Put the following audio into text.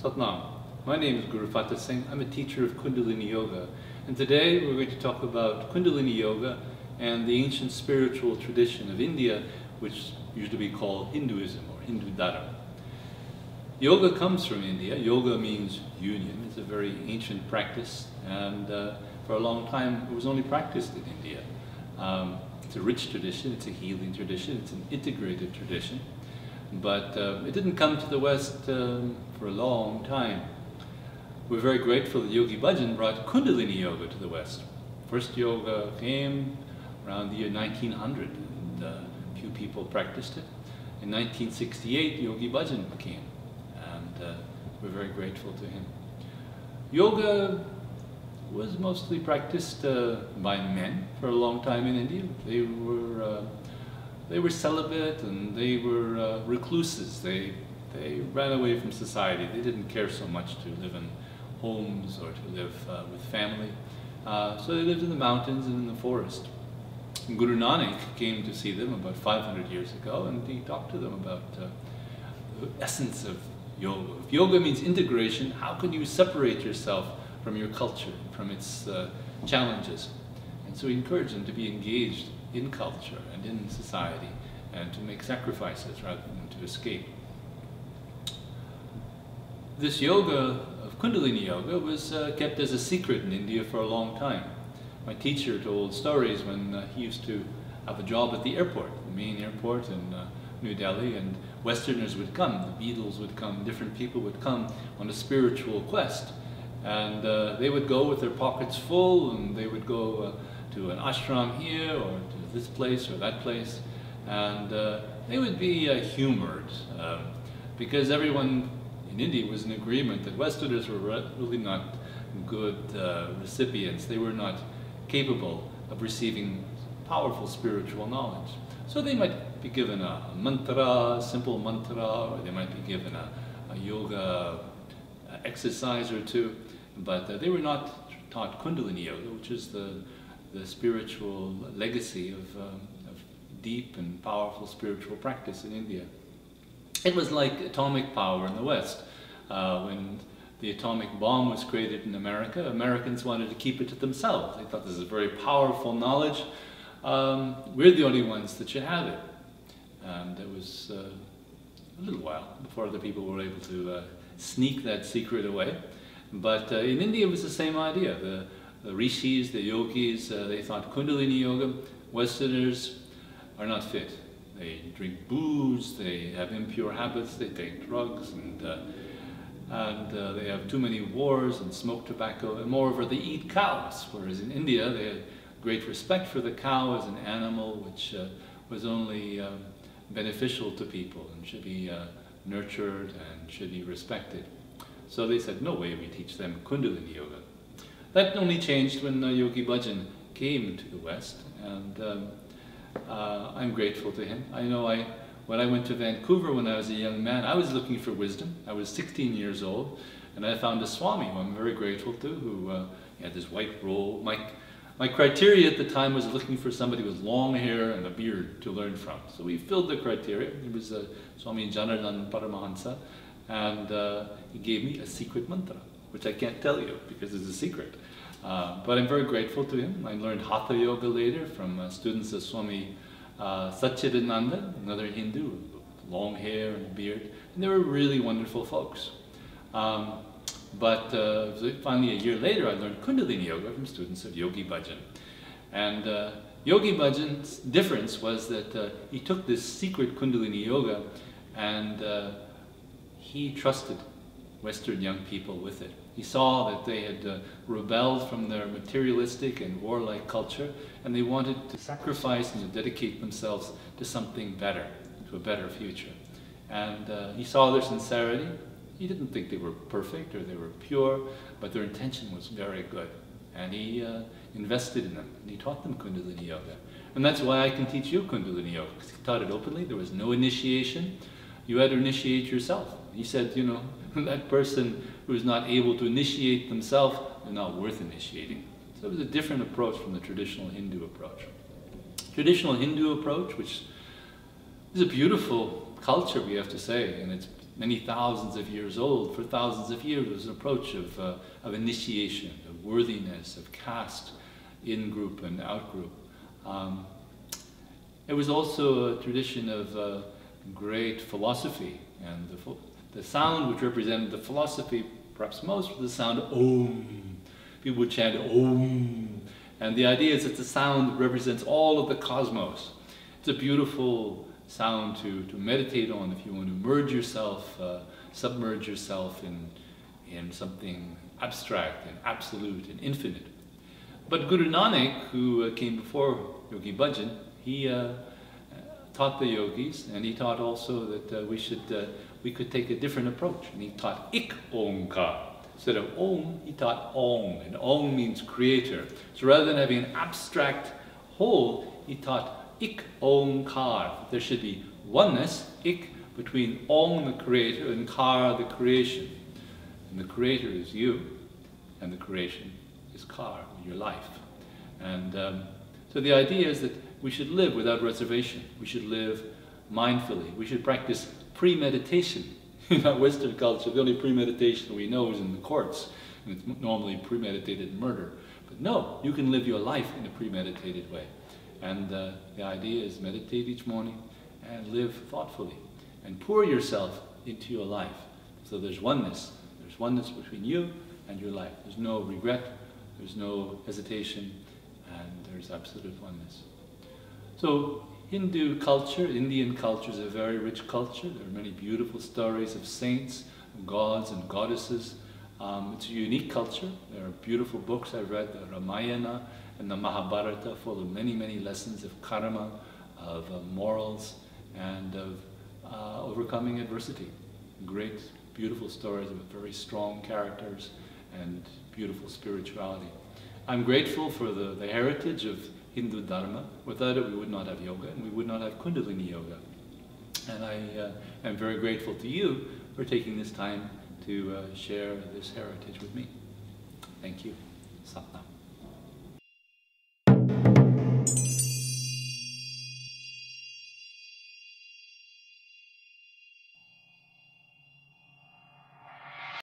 Satnam. My name is Guru Fatha Singh. I'm a teacher of Kundalini Yoga. And today we're going to talk about Kundalini Yoga and the ancient spiritual tradition of India, which used to be called Hinduism or Hindu Dharma. Yoga comes from India. Yoga means union. It's a very ancient practice, and for a long time it was only practiced in India. It's a rich tradition, it's a healing tradition, it's an integrated tradition. But it didn't come to the West for a long time. We're very grateful that Yogi Bhajan brought Kundalini Yoga to the West. First yoga came around the year 1900, and few people practiced it. In 1968, Yogi Bhajan came, and we're very grateful to him. Yoga was mostly practiced by men for a long time in India. They were celibate and they were recluses. They ran away from society. They didn't care so much to live in homes or to live with family. So they lived in the mountains and in the forest. And Guru Nanak came to see them about 500 years ago, and he talked to them about the essence of yoga. If yoga means integration, how can you separate yourself from your culture, from its challenges? And so he encouraged them to be engaged in culture and in society, and to make sacrifices rather than to escape. This yoga of Kundalini Yoga was kept as a secret in India for a long time. My teacher told stories when he used to have a job at the airport, the main airport in New Delhi, and Westerners would come, the Beatles would come, different people would come on a spiritual quest. And they would go with their pockets full, and they would go to an ashram here or to this place or that place, and they would be humored because everyone in India was in agreement that Westerners were really not good recipients. They were not capable of receiving powerful spiritual knowledge. So they might be given a mantra, a simple mantra, or they might be given a yoga exercise or two, but they were not taught Kundalini Yoga, which is the spiritual legacy of deep and powerful spiritual practice in India. It was like atomic power in the West. When the atomic bomb was created in America, Americans wanted to keep it to themselves. They thought this is very powerful knowledge. We're the only ones that should have it. And it was a little while before other people were able to sneak that secret away. But in India it was the same idea. The rishis, the yogis, they thought Kundalini Yoga, Westerners are not fit. They drink booze, they have impure habits, they take drugs, and they have too many wars and smoke tobacco, and moreover they eat cows, whereas in India they had great respect for the cow as an animal which was only beneficial to people and should be nurtured and should be respected. So they said, no way we teach them Kundalini Yoga. That only changed when Yogi Bhajan came to the West, and I'm grateful to him. I know when I went to Vancouver when I was a young man, I was looking for wisdom. I was 16 years old, and I found a Swami who I'm very grateful to, who had this white robe. My criteria at the time was looking for somebody with long hair and a beard to learn from. So we filled the criteria. He was Swami Janardhan Paramahansa, and he gave me a secret mantra, which I can't tell you because it's a secret. But I'm very grateful to him. I learned Hatha Yoga later from students of Swami Satchidananda, another Hindu, with long hair and a beard, and they were really wonderful folks. But finally a year later I learned Kundalini Yoga from students of Yogi Bhajan. And Yogi Bhajan's difference was that he took this secret Kundalini Yoga and he trusted Western young people with it. He saw that they had rebelled from their materialistic and warlike culture, and they wanted to sacrifice and to dedicate themselves to something better, to a better future. And he saw their sincerity. He didn't think they were perfect or they were pure, but their intention was very good. And he invested in them, and he taught them Kundalini Yoga. And that's why I can teach you Kundalini Yoga, because he taught it openly. There was no initiation. You had to initiate yourself. He said, you know, that person who is not able to initiate themselves, they're not worth initiating. So it was a different approach from the traditional Hindu approach. Traditional Hindu approach, which is a beautiful culture, we have to say, and it's many thousands of years old. For thousands of years, it was an approach of initiation, of worthiness, of caste, in-group and out-group. It was also a tradition of great philosophy, and the sound which represented the philosophy perhaps most was the sound Om. People would chant Om, and the idea is that the sound represents all of the cosmos. It's a beautiful sound to meditate on if you want to merge yourself, submerge yourself in something abstract and absolute and infinite. But Guru Nanak, who came before Yogi Bhajan, he taught the yogis, and he taught also that we could take a different approach, and he taught Ik Omkar. Instead of Om, he taught Om, and Om means creator. So rather than having an abstract whole, he taught Ik Omkar. There should be oneness, Ik, between Om, the creator, and Kar, the creation. And the creator is you, and the creation is Kar, your life. And so the idea is that we should live without reservation. We should live mindfully. We should practice premeditation. In our Western culture, the only premeditation we know is in the courts, and it's normally premeditated murder. But no, you can live your life in a premeditated way. And the idea is meditate each morning and live thoughtfully and pour yourself into your life. So there's oneness. There's oneness between you and your life. There's no regret, there's no hesitation, and there's absolute oneness. So Hindu culture, Indian culture is a very rich culture. There are many beautiful stories of saints, of gods and goddesses. It's a unique culture. There are beautiful books I've read, the Ramayana and the Mahabharata, full of many, many lessons of karma, of morals, and of overcoming adversity. Great, beautiful stories with very strong characters and beautiful spirituality. I'm grateful for the heritage of Hindu Dharma. Without it, we would not have yoga, and we would not have Kundalini Yoga. And I am very grateful to you for taking this time to share this heritage with me. Thank you. Satnam.